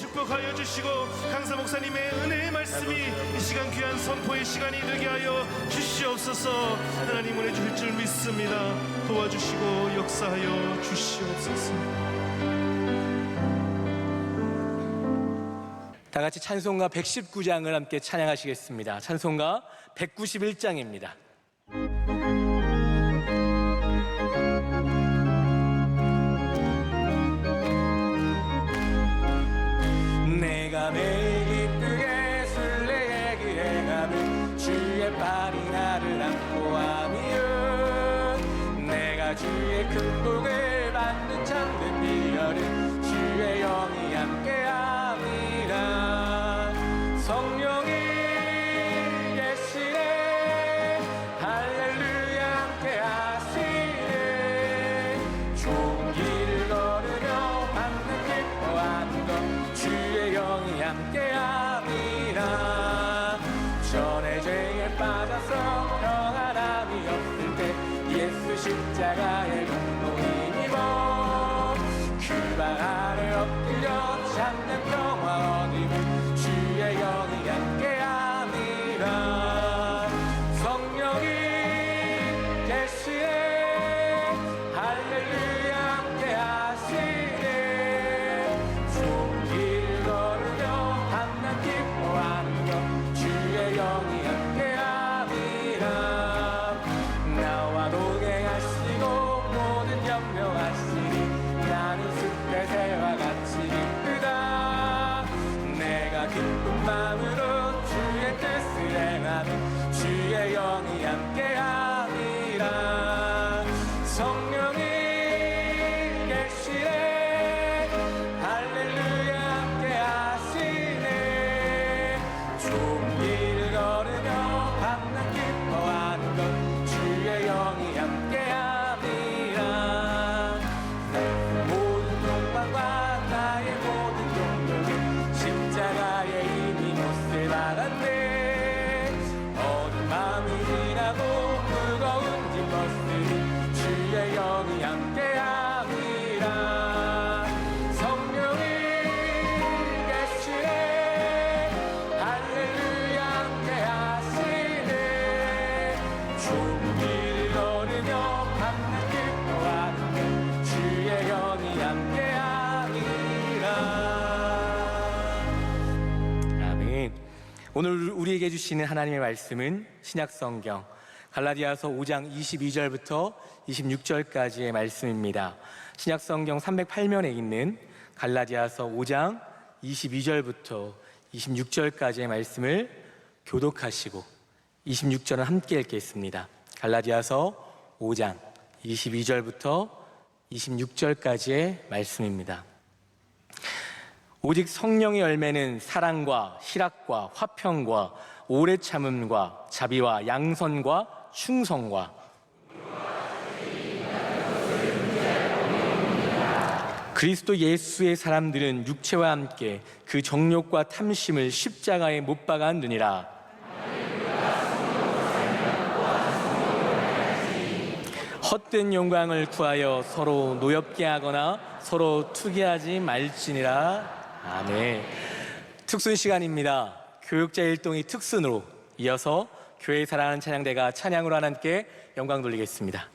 축복하여 주시고 강사 목사님의 은혜의 말씀이 이 시간 귀한 선포의 시간이 되게 하여 주시옵소서. 하나님 은혜 주실 줄 믿습니다. 도와주시고 역사하여 주시옵소서. 다 같이 찬송가 119장을 함께 찬양하시겠습니다. 찬송가 191장입니다. 내가 매일 기쁘게 순례의 그 행함을 주의 팔이 나를 안고 하며 내가 주의 큰 복을 받는 참된 비결은 주의 영이 함께함이라. 성령이 계시네 할렐루야 함께하시네. 좋은 길을 걸으며 받는 기뻐하는 것 주의 영이 함께함이라. 전에 죄에 빠져서 평안함이 없을 때 예수 십자가의 공로 힘입어 그 발 아래 엎드려 찾는 평화 얻음을 주의 영이 함께함이라. 성령이 계시네 할렐루야 함께하시네. 좋은 길 걸으며 밤낮 기뻐하는 것 주의 영이 함께함이라. 나와 동행하시고 모든 염려하시니 나는 숲새와 같이 기쁘다. 내가 기쁜 마음으로 주의 뜻을 행하면 주의 영이 함께함이라. 성령이 계시네 할렐루야 함께하시네. 좋은 길을 걸으며 밤낮 기뻐하는 것 주의 영이 함께함이라. 모든 동방과 나의 모든 동력은 십자가의 힘이 못을 받았네. 어두운 밤이 지나고 무거운 짐 벗으니 주의 영이 함께함이라. 성령이 계시네 할렐루야 함께하시네. 좋은 길을 걸으며 밤낮 기뻐하는 것 주의 영이 함께함이라. 아멘. 오늘 우리에게 주시는 하나님의 말씀은 신약성경 갈라디아서 5장 22절부터 26절까지의 말씀입니다. 신약성경 308면에 있는 갈라디아서 5장 22절부터 26절까지의 말씀을 교독하시고 26절은 함께 읽겠습니다. 갈라디아서 5장 22절부터 26절까지의 말씀입니다. 오직 성령의 열매는 사랑과 희락과 화평과 오래 참음과 자비와 양선과 충성과 그리스도 예수의 사람들은 육체와 함께 그 정욕과 탐심을 십자가에 못 박았느니라. 헛된 영광을 구하여 서로 노엽게 하거나 서로 투기하지 말지니라. 아멘. 특순 시간입니다. 교육자 일동이 특순으로 이어서 교회 사랑하는 찬양대가 찬양으로 하나님께 영광 돌리겠습니다.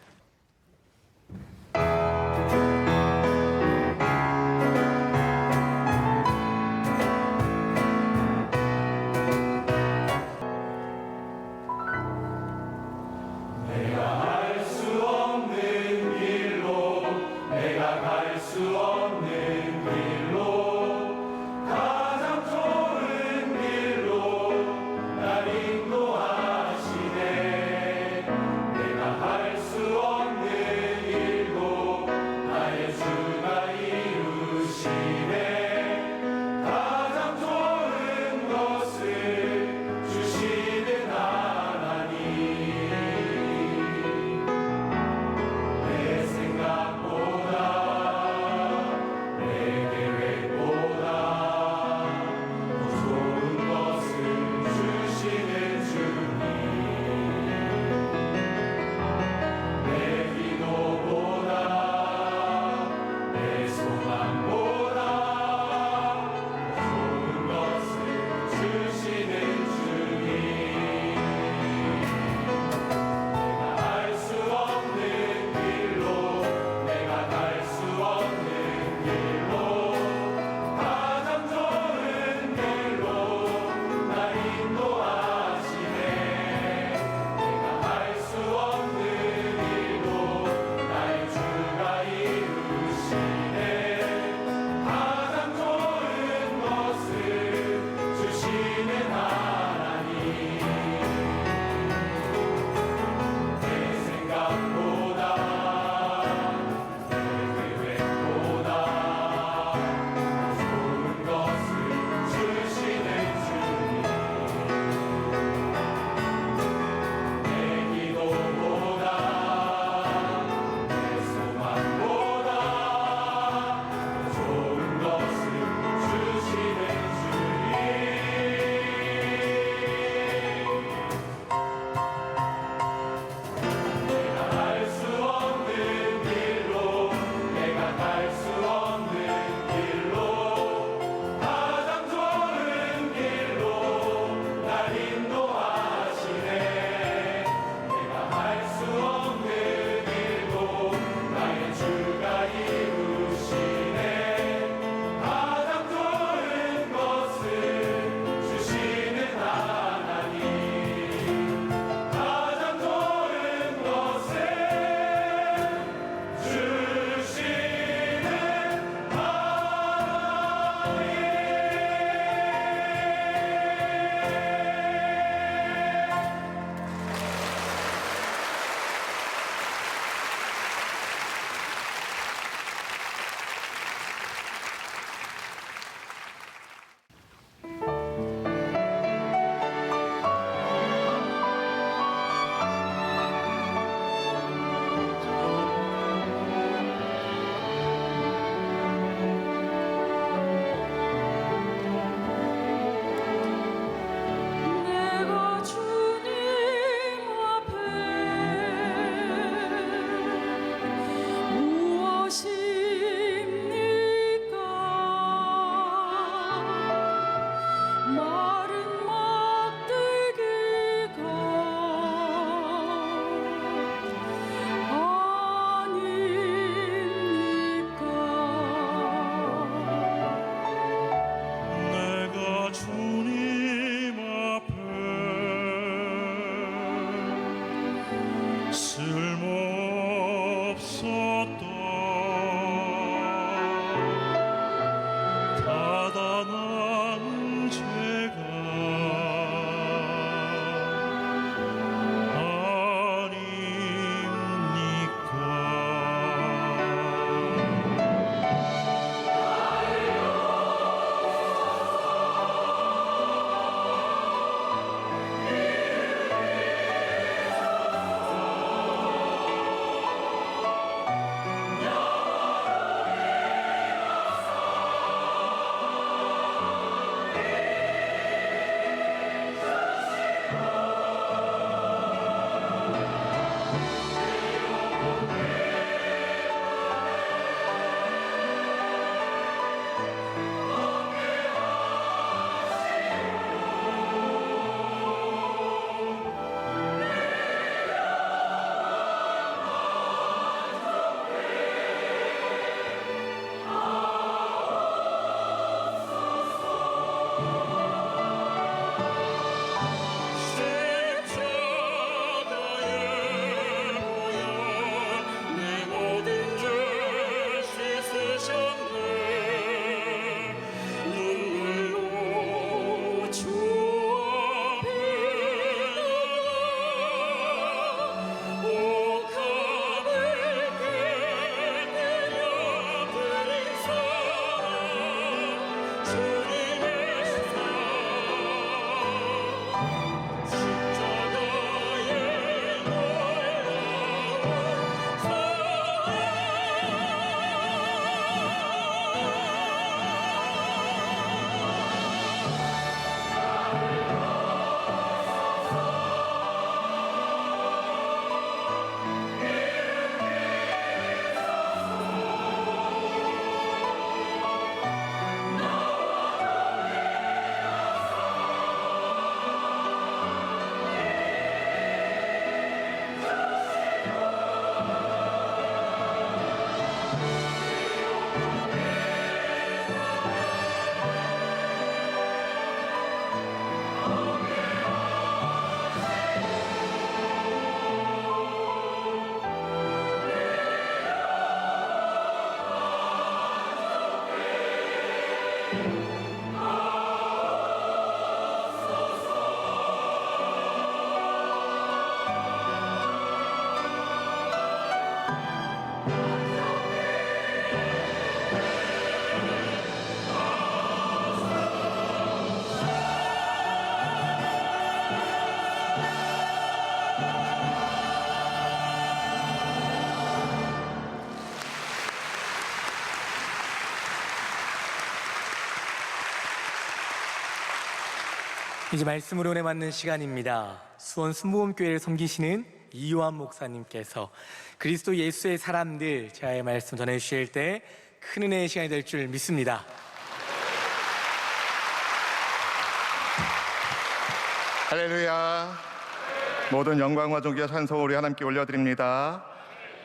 수 이제 말씀으로 은혜 맞는 시간입니다. 수원 순복음교회를 섬기시는 이요한 목사님께서 그리스도 예수의 사람들 제아의 말씀 전해주실 때 큰 은혜의 시간이 될 줄 믿습니다. 할렐루야. 모든 영광과 존귀와 찬송을 우리 하나님께 올려드립니다.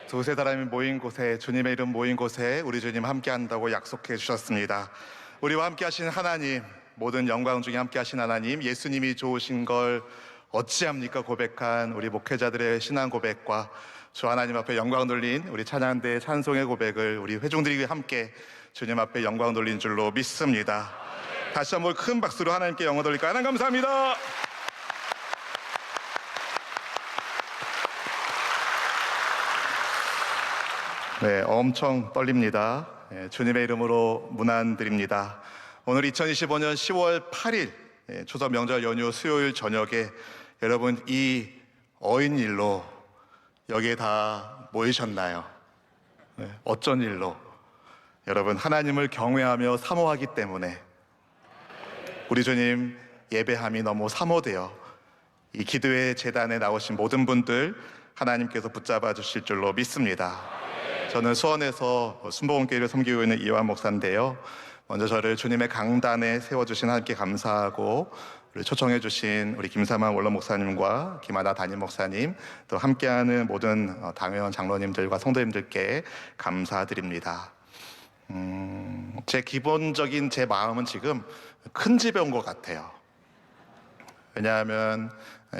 두세 사람이 모인 곳에, 주님의 이름 모인 곳에 우리 주님 함께 한다고 약속해 주셨습니다. 우리와 함께 하신 하나님, 모든 영광 중에 함께 하신 하나님, 예수님이 좋으신 걸 어찌합니까 고백한 우리 목회자들의 신앙 고백과 주 하나님 앞에 영광 돌린 우리 찬양대의 찬송의 고백을 우리 회중들이 함께 주님 앞에 영광 돌린 줄로 믿습니다. 다시 한번 큰 박수로 하나님께 영광 돌릴까요? 하나님 감사합니다. 네, 엄청 떨립니다. 주님의 이름으로 문안드립니다. 오늘 2025년 10월 8일 추석 명절 연휴 수요일 저녁에 여러분 이 어인일로 여기에 다 모이셨나요? 어쩐 일로? 여러분 하나님을 경외하며 사모하기 때문에 우리 주님 예배함이 너무 사모되어 이 기도의 제단에 나오신 모든 분들 하나님께서 붙잡아 주실 줄로 믿습니다. 저는 수원에서 순복음교회를 섬기고 있는 이요한 목사인데요. 먼저 저를 주님의 강단에 세워주신 하나님께 감사하고 우리 초청해 주신 우리 김사만 원로 목사님과 김하나 담임 목사님 또 함께하는 모든 당회원 장로님들과 성도님들께 감사드립니다. 제 기본적인 제 마음은 지금 큰 집에 온 것 같아요. 왜냐하면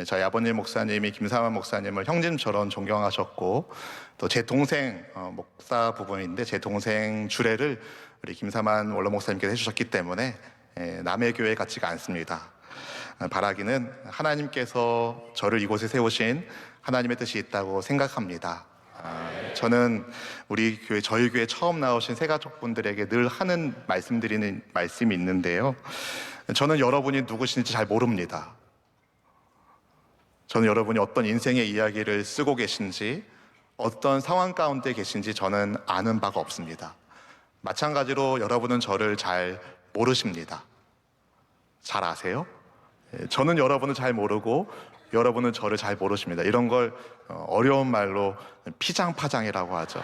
저희 아버님 목사님이 김사만 목사님을 형님처럼 존경하셨고 또 제 동생 목사 부분인데 제 동생 주례를 우리 김사만 원로 목사님께서 해주셨기 때문에 남의 교회 같지가 않습니다. 바라기는 하나님께서 저를 이곳에 세우신 하나님의 뜻이 있다고 생각합니다. 저는 우리 교회, 저희 교회 처음 나오신 새가족분들에게 늘 하는 말씀드리는 말씀이 있는데요. 저는 여러분이 누구신지 잘 모릅니다. 저는 여러분이 어떤 인생의 이야기를 쓰고 계신지 어떤 상황 가운데 계신지 저는 아는 바가 없습니다. 마찬가지로 여러분은 저를 잘 모르십니다. 잘 아세요? 저는 여러분을 잘 모르고 여러분은 저를 잘 모르십니다. 이런 걸 어려운 말로 피장파장이라고 하죠.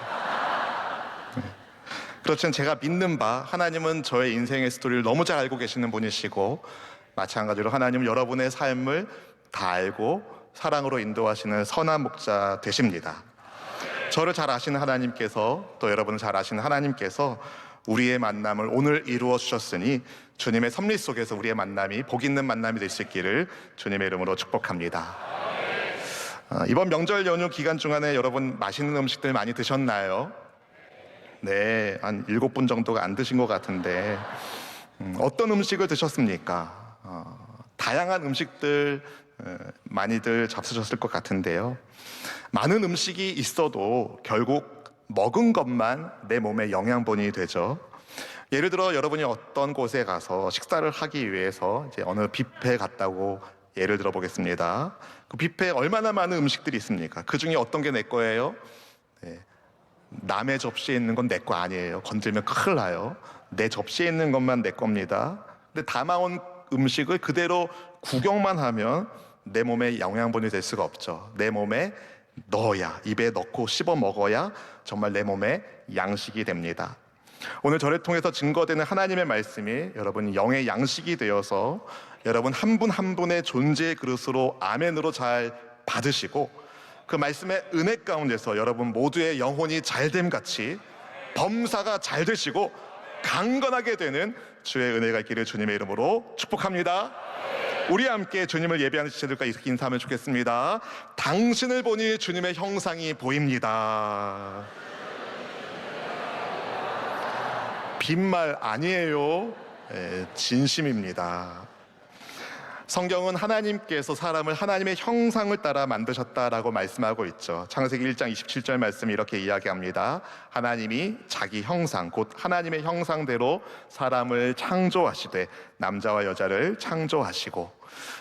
그렇지만 제가 믿는 바 하나님은 저의 인생의 스토리를 너무 잘 알고 계시는 분이시고 마찬가지로 하나님은 여러분의 삶을 다 알고 사랑으로 인도하시는 선한 목자 되십니다. 저를 잘 아시는 하나님께서 또 여러분을 잘 아시는 하나님께서 우리의 만남을 오늘 이루어 주셨으니 주님의 섭리 속에서 우리의 만남이 복 있는 만남이 될 수 있기를 주님의 이름으로 축복합니다. 이번 명절 연휴 기간 중간에 여러분 맛있는 음식들 많이 드셨나요? 네, 한 7분 정도가 안 드신 것 같은데 어떤 음식을 드셨습니까? 다양한 음식들 많이들 잡수셨을 것 같은데요. 많은 음식이 있어도 결국 먹은 것만 내 몸에 영양분이 되죠. 예를 들어 여러분이 어떤 곳에 가서 식사를 하기 위해서 이제 어느 뷔페에 갔다고 예를 들어 보겠습니다. 그 뷔페에 얼마나 많은 음식들이 있습니까? 그 중에 어떤 게 내 거예요? 네. 남의 접시에 있는 건 내 거 아니에요. 건들면 큰일 나요. 내 접시에 있는 것만 내 겁니다. 근데 담아온 음식을 그대로 구경만 하면 내 몸에 영양분이 될 수가 없죠. 내 몸에 넣어야, 입에 넣고 씹어 먹어야 정말 내 몸에 양식이 됩니다. 오늘 저를 통해서 증거되는 하나님의 말씀이 여러분 영의 양식이 되어서 여러분 한 분 한 분의 존재의 그릇으로 아멘으로 잘 받으시고 그 말씀의 은혜 가운데서 여러분 모두의 영혼이 잘됨 같이 범사가 잘 되시고 강건하게 되는 주의 은혜가 있기를 주님의 이름으로 축복합니다. 우리 함께 주님을 예배하는 지체들과 이렇게 인사하면 좋겠습니다. 당신을 보니 주님의 형상이 보입니다. 빈말 아니에요. 진심입니다. 성경은 하나님께서 사람을 하나님의 형상을 따라 만드셨다라고 말씀하고 있죠. 창세기 1장 27절 말씀이 이렇게 이야기합니다. 하나님이 자기 형상, 곧 하나님의 형상대로 사람을 창조하시되 남자와 여자를 창조하시고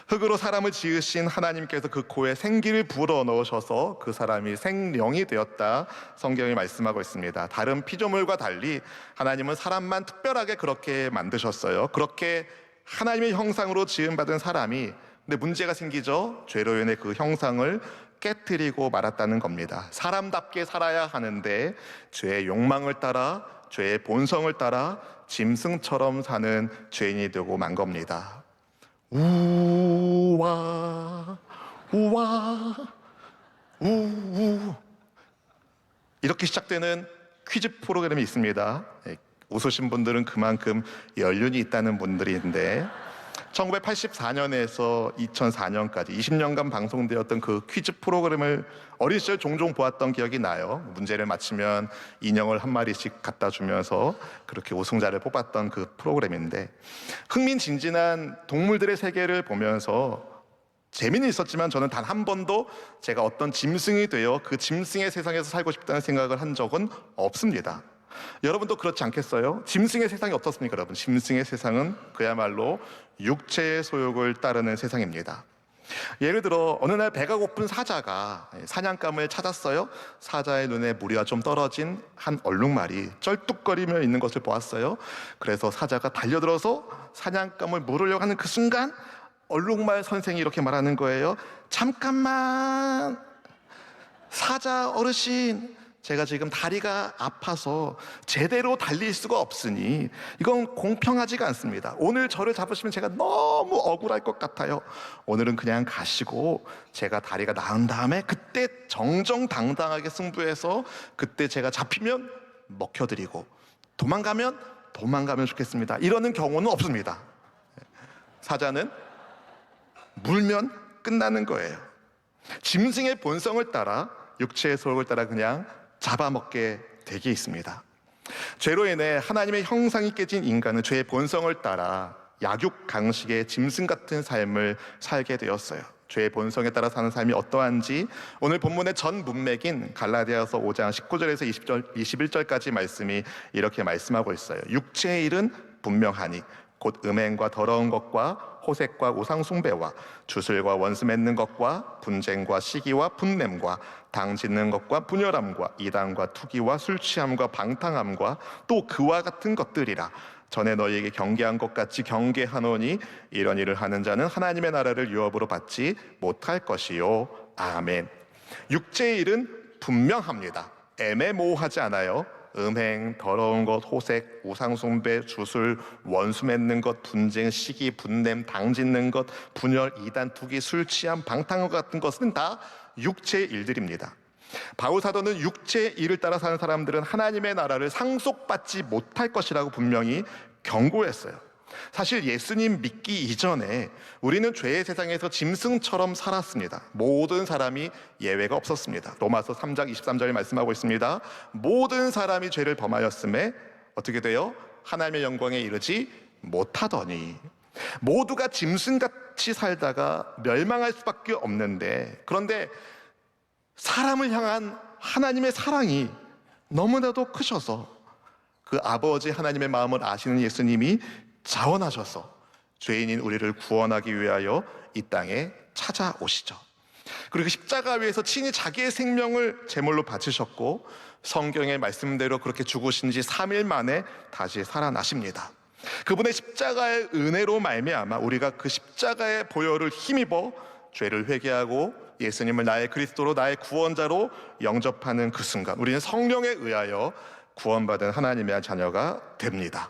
흙으로 사람을 지으신 하나님께서 그 코에 생기를 불어넣으셔서 그 사람이 생명이 되었다. 성경이 말씀하고 있습니다. 다른 피조물과 달리 하나님은 사람만 특별하게 그렇게 만드셨어요. 그렇게 하나님의 형상으로 지음받은 사람이 근데 문제가 생기죠. 죄로 인해 그 형상을 깨트리고 말았다는 겁니다. 사람답게 살아야 하는데 죄의 욕망을 따라 죄의 본성을 따라 짐승처럼 사는 죄인이 되고 만 겁니다. 우와 우와 우우 이렇게 시작되는 퀴즈 프로그램이 있습니다. 웃으신 분들은 그만큼 연륜이 있다는 분들인데 1984년에서 2004년까지 20년간 방송되었던 그 퀴즈 프로그램을 어린 시절 종종 보았던 기억이 나요. 문제를 맞히면 인형을 한 마리씩 갖다 주면서 그렇게 우승자를 뽑았던 그 프로그램인데 흥미진진한 동물들의 세계를 보면서 재미는 있었지만 저는 단 한 번도 제가 어떤 짐승이 되어 그 짐승의 세상에서 살고 싶다는 생각을 한 적은 없습니다. 여러분도 그렇지 않겠어요? 짐승의 세상이 어떻습니까, 여러분? 짐승의 세상은 그야말로 육체의 소욕을 따르는 세상입니다. 예를 들어 어느 날 배가 고픈 사자가 사냥감을 찾았어요. 사자의 눈에 무리가 좀 떨어진 한 얼룩말이 쩔뚝거리며 있는 것을 보았어요. 그래서 사자가 달려들어서 사냥감을 물으려고 하는 그 순간 얼룩말 선생이 이렇게 말하는 거예요. 잠깐만, 사자 어르신, 제가 지금 다리가 아파서 제대로 달릴 수가 없으니 이건 공평하지가 않습니다. 오늘 저를 잡으시면 제가 너무 억울할 것 같아요. 오늘은 그냥 가시고 제가 다리가 나은 다음에 그때 정정당당하게 승부해서 그때 제가 잡히면 먹혀드리고 도망가면 좋겠습니다. 이러는 경우는 없습니다. 사자는 물면 끝나는 거예요. 짐승의 본성을 따라 육체의 소욕을 따라 그냥 잡아먹게 되게 있습니다. 죄로 인해 하나님의 형상이 깨진 인간은 죄의 본성을 따라 약육강식의 짐승 같은 삶을 살게 되었어요. 죄의 본성에 따라 사는 삶이 어떠한지 오늘 본문의 전 문맥인 갈라디아서 5장 19절에서 21절까지 말씀이 이렇게 말씀하고 있어요. 육체의 일은 분명하니 곧 음행과 더러운 것과 호색과 우상숭배와 주술과 원수 맺는 것과 분쟁과 시기와 분냄과 당 짓는 것과 분열함과 이단과 투기와 술 취함과 방탕함과 또 그와 같은 것들이라. 전에 너희에게 경계한 것 같이 경계하노니 이런 일을 하는 자는 하나님의 나라를 유업으로 받지 못할 것이요. 아멘. 육체의 일은 분명합니다. 애매모호하지 않아요. 음행, 더러운 것, 호색, 우상숭배, 주술, 원수 맺는 것, 분쟁, 시기, 분냄, 당 짓는 것, 분열, 이단, 투기, 술 취함, 방탕함 같은 것은 다 육체의 일들입니다. 바울 사도는 육체의 일을 따라 사는 사람들은 하나님의 나라를 상속받지 못할 것이라고 분명히 경고했어요. 사실 예수님 믿기 이전에 우리는 죄의 세상에서 짐승처럼 살았습니다. 모든 사람이 예외가 없었습니다. 로마서 3장 23절에 말씀하고 있습니다. 모든 사람이 죄를 범하였음에 어떻게 돼요? 하나님의 영광에 이르지 못하더니. 모두가 짐승같이 살다가 멸망할 수밖에 없는데, 그런데 사람을 향한 하나님의 사랑이 너무나도 크셔서 그 아버지 하나님의 마음을 아시는 예수님이 자원하셔서 죄인인 우리를 구원하기 위하여 이 땅에 찾아오시죠. 그리고 십자가 위에서 친히 자기의 생명을 제물로 바치셨고 성경의 말씀대로 그렇게 죽으신 지 3일 만에 다시 살아나십니다. 그분의 십자가의 은혜로 말미암아 우리가 그 십자가의 보혈을 힘입어 죄를 회개하고 예수님을 나의 그리스도로 나의 구원자로 영접하는 그 순간 우리는 성령에 의하여 구원받은 하나님의 자녀가 됩니다.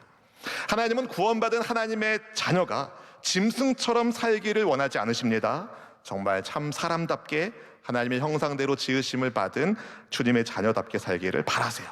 하나님은 구원받은 하나님의 자녀가 짐승처럼 살기를 원하지 않으십니다. 정말 참 사람답게 하나님의 형상대로 지으심을 받은 주님의 자녀답게 살기를 바라세요.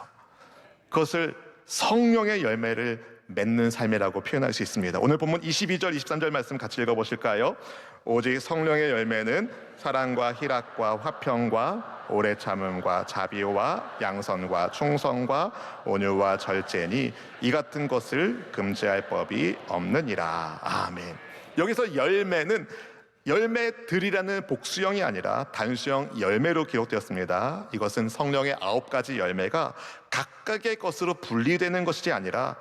그것을 성령의 열매를 맺는 삶이라고 표현할 수 있습니다. 오늘 본문 22절, 23절 말씀 같이 읽어보실까요? 오직 성령의 열매는 사랑과 희락과 화평과 오래 참음과 자비와 양선과 충성과 온유와 절제니 이 같은 것을 금지할 법이 없느니라. 아멘. 여기서 열매는 열매들이라는 복수형이 아니라 단수형 열매로 기록되었습니다. 이것은 성령의 9가지 열매가 각각의 것으로 분리되는 것이 아니라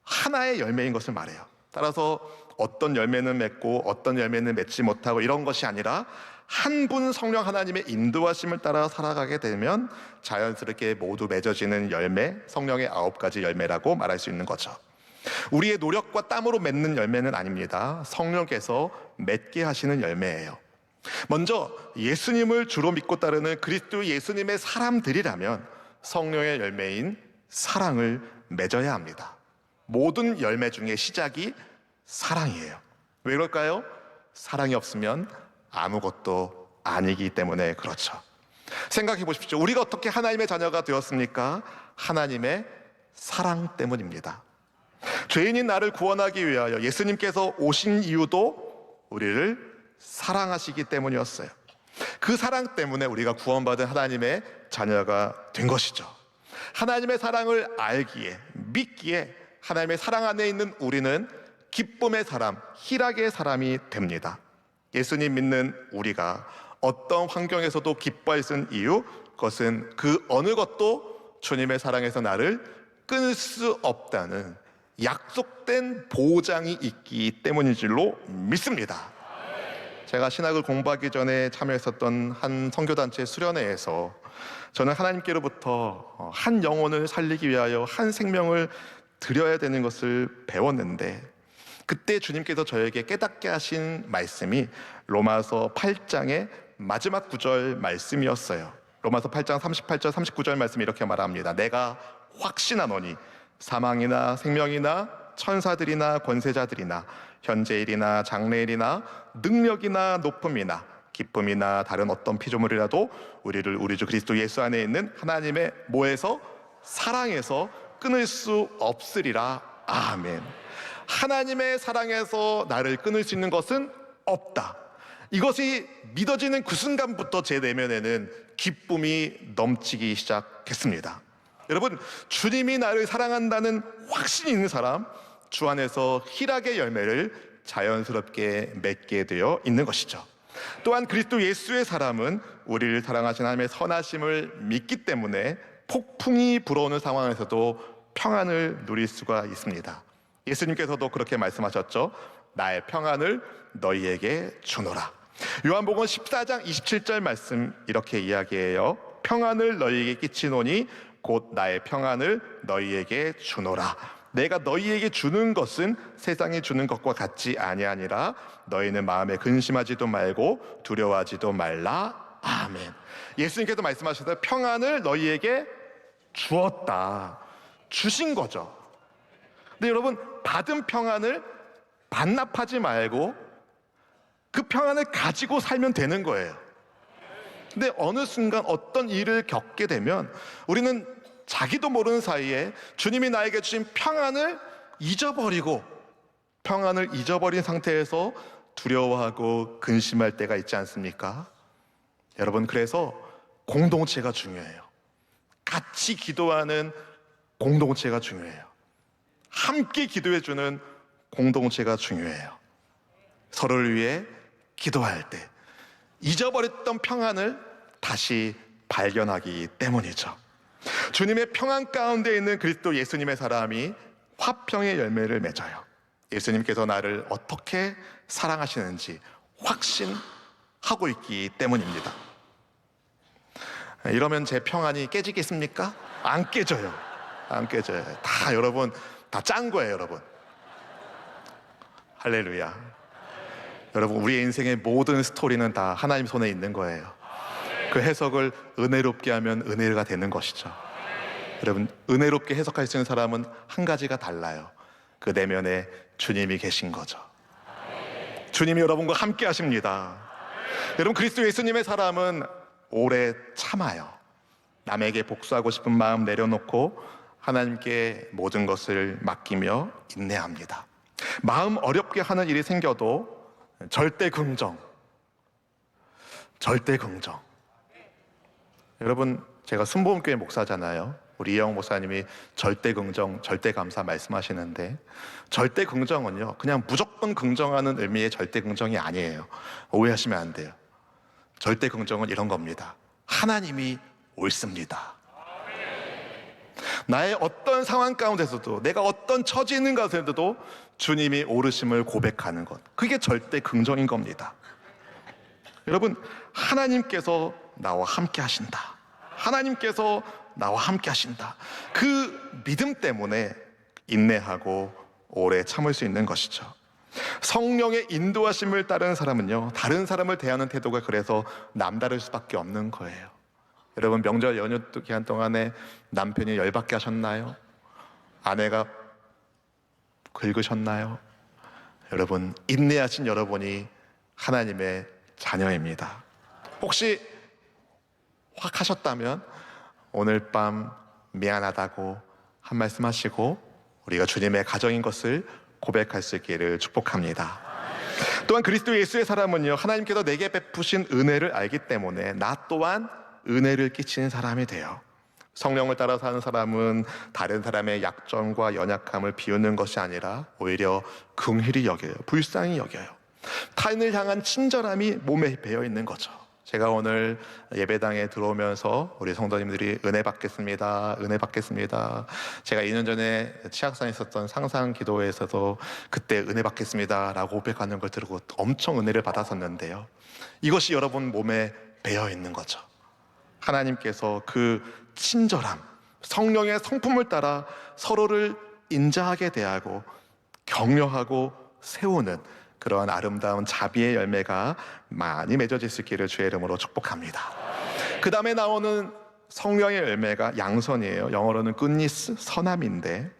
하나의 열매인 것을 말해요. 따라서 어떤 열매는 맺고 어떤 열매는 맺지 못하고 이런 것이 아니라 한 분 성령 하나님의 인도하심을 따라 살아가게 되면 자연스럽게 모두 맺어지는 열매, 성령의 9가지 열매라고 말할 수 있는 거죠. 우리의 노력과 땀으로 맺는 열매는 아닙니다. 성령께서 맺게 하시는 열매예요. 먼저 예수님을 주로 믿고 따르는 그리스도 예수님의 사람들이라면 성령의 열매인 사랑을 맺어야 합니다. 모든 열매 중에 시작이 사랑이에요. 왜 그럴까요? 사랑이 없으면 아무것도 아니기 때문에 그렇죠. 생각해 보십시오. 우리가 어떻게 하나님의 자녀가 되었습니까? 하나님의 사랑 때문입니다. 죄인인 나를 구원하기 위하여 예수님께서 오신 이유도 우리를 사랑하시기 때문이었어요. 그 사랑 때문에 우리가 구원받은 하나님의 자녀가 된 것이죠. 하나님의 사랑을 알기에, 믿기에 하나님의 사랑 안에 있는 우리는 기쁨의 사람, 희락의 사람이 됩니다. 예수님 믿는 우리가 어떤 환경에서도 기뻐할 수 있는 이유, 그것은 그 어느 것도 주님의 사랑에서 나를 끊을 수 없다는 약속된 보장이 있기 때문인 줄로 믿습니다. 제가 신학을 공부하기 전에 참여했었던 한 선교단체 수련회에서 저는 하나님께로부터 한 영혼을 살리기 위하여 한 생명을 드려야 되는 것을 배웠는데 그때 주님께서 저에게 깨닫게 하신 말씀이 로마서 8장의 마지막 구절 말씀이었어요. 로마서 8장 38절 39절 말씀이 이렇게 말합니다. 내가 확신하노니 사망이나 생명이나 천사들이나 권세자들이나 현재일이나 장래일이나 능력이나 높음이나 기쁨이나 다른 어떤 피조물이라도 우리를 우리 주 그리스도 예수 안에 있는 하나님의 뭐에서? 사랑에서 끊을 수 없으리라. 아멘. 하나님의 사랑에서 나를 끊을 수 있는 것은 없다. 이것이 믿어지는 그 순간부터 제 내면에는 기쁨이 넘치기 시작했습니다. 여러분, 주님이 나를 사랑한다는 확신이 있는 사람, 주 안에서 희락의 열매를 자연스럽게 맺게 되어 있는 것이죠. 또한 그리스도 예수의 사람은 우리를 사랑하신 하나님의 선하심을 믿기 때문에 폭풍이 불어오는 상황에서도 평안을 누릴 수가 있습니다. 예수님께서도 그렇게 말씀하셨죠. 나의 평안을 너희에게 주노라. 요한복음 14장 27절 말씀 이렇게 이야기해요. 평안을 너희에게 끼치노니 곧 나의 평안을 너희에게 주노라. 내가 너희에게 주는 것은 세상이 주는 것과 같지 아니하니라. 너희는 마음에 근심하지도 말고 두려워하지도 말라. 아멘. 예수님께서 말씀하셨어요. 평안을 너희에게 주었다. 주신 거죠. 근데 여러분, 받은 평안을 반납하지 말고 그 평안을 가지고 살면 되는 거예요. 근데 어느 순간 어떤 일을 겪게 되면 우리는 자기도 모르는 사이에 주님이 나에게 주신 평안을 잊어버리고 평안을 잊어버린 상태에서 두려워하고 근심할 때가 있지 않습니까? 여러분, 그래서 공동체가 중요해요. 같이 기도하는 공동체가 중요해요. 함께 기도해주는 공동체가 중요해요. 서로를 위해 기도할 때 잊어버렸던 평안을 다시 발견하기 때문이죠. 주님의 평안 가운데 있는 그리스도 예수님의 사람이 화평의 열매를 맺어요. 예수님께서 나를 어떻게 사랑하시는지 확신하고 있기 때문입니다. 이러면 제 평안이 깨지겠습니까? 안 깨져요. 안 깨져요. 다 여러분 다 짠 거예요, 여러분. 할렐루야. 여러분, 우리의 인생의 모든 스토리는 다 하나님 손에 있는 거예요. 그 해석을 은혜롭게 하면 은혜가 되는 것이죠. 여러분, 은혜롭게 해석할 수 있는 사람은 한 가지가 달라요. 그 내면에 주님이 계신 거죠. 주님이 여러분과 함께 하십니다. 여러분, 그리스도 예수님의 사람은 오래 참아요. 남에게 복수하고 싶은 마음 내려놓고 하나님께 모든 것을 맡기며 인내합니다. 마음 어렵게 하는 일이 생겨도 절대 긍정. 여러분, 제가 순복음교회 목사잖아요. 우리 이영 목사님이 절대 긍정, 절대 감사 말씀하시는데, 절대 긍정은요, 그냥 무조건 긍정하는 의미의 절대 긍정이 아니에요. 오해하시면 안 돼요. 절대 긍정은 이런 겁니다. 하나님이 옳습니다. 나의 어떤 상황 가운데서도, 내가 어떤 처지에 있는 가운데서도 주님이 옳으심을 고백하는 것, 그게 절대 긍정인 겁니다. 여러분, 하나님께서 나와 함께 하신다. 하나님께서 나와 함께 하신다. 그 믿음 때문에 인내하고 오래 참을 수 있는 것이죠. 성령의 인도하심을 따르는 사람은요, 다른 사람을 대하는 태도가 그래서 남다를 수밖에 없는 거예요. 여러분, 명절 연휴 기간 동안에 남편이 열받게 하셨나요? 아내가 긁으셨나요? 여러분, 인내하신 여러분이 하나님의 자녀입니다. 혹시 확 하셨다면 오늘 밤 미안하다고 한 말씀 하시고 우리가 주님의 가정인 것을 고백할 수 있기를 축복합니다. 또한 그리스도 예수의 사람은요, 하나님께서 내게 베푸신 은혜를 알기 때문에 나 또한 은혜를 끼치는 사람이 돼요. 성령을 따라 사는 사람은 다른 사람의 약점과 연약함을 비우는 것이 아니라 오히려 긍휼히 여겨요. 불쌍히 여겨요. 타인을 향한 친절함이 몸에 배어 있는 거죠. 제가 오늘 예배당에 들어오면서 우리 성도님들이 은혜 받겠습니다, 은혜 받겠습니다. 제가 2년 전에 치악산에 있었던 상상 기도회에서도 그때 은혜 받겠습니다 라고 고백하는 걸 들고 엄청 은혜를 받았었는데요, 이것이 여러분 몸에 배어 있는 거죠. 하나님께서 그 친절함, 성령의 성품을 따라 서로를 인자하게 대하고 격려하고 세우는 그러한 아름다운 자비의 열매가 많이 맺어질 수 있기를 주의 이름으로 축복합니다. 그 다음에 나오는 성령의 열매가 양선이에요. 영어로는 goodness, 선함인데,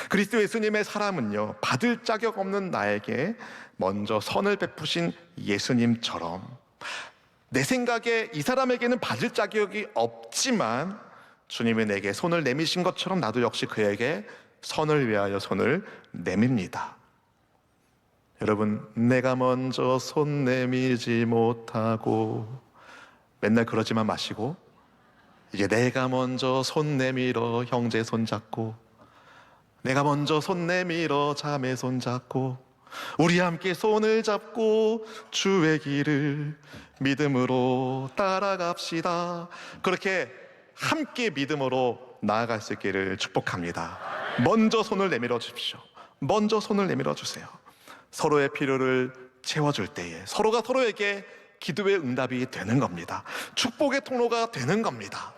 그리스도 예수님의 사람은요, 받을 자격 없는 나에게 먼저 선을 베푸신 예수님처럼 내 생각에 이 사람에게는 받을 자격이 없지만 주님이 내게 손을 내미신 것처럼 나도 역시 그에게 선을 위하여 손을 내밉니다. 여러분, 내가 먼저 손 내밀지 못하고 맨날 그러지만 마시고, 이제 내가 먼저 손 내밀어 형제 손 잡고, 내가 먼저 손 내밀어 자매 손 잡고, 우리 함께 손을 잡고 주의 길을 믿음으로 따라갑시다. 그렇게 함께 믿음으로 나아갈 수 있기를 축복합니다. 먼저 손을 내밀어 주십시오. 먼저 손을 내밀어 주세요. 서로의 필요를 채워줄 때에 서로가 서로에게 기도의 응답이 되는 겁니다. 축복의 통로가 되는 겁니다.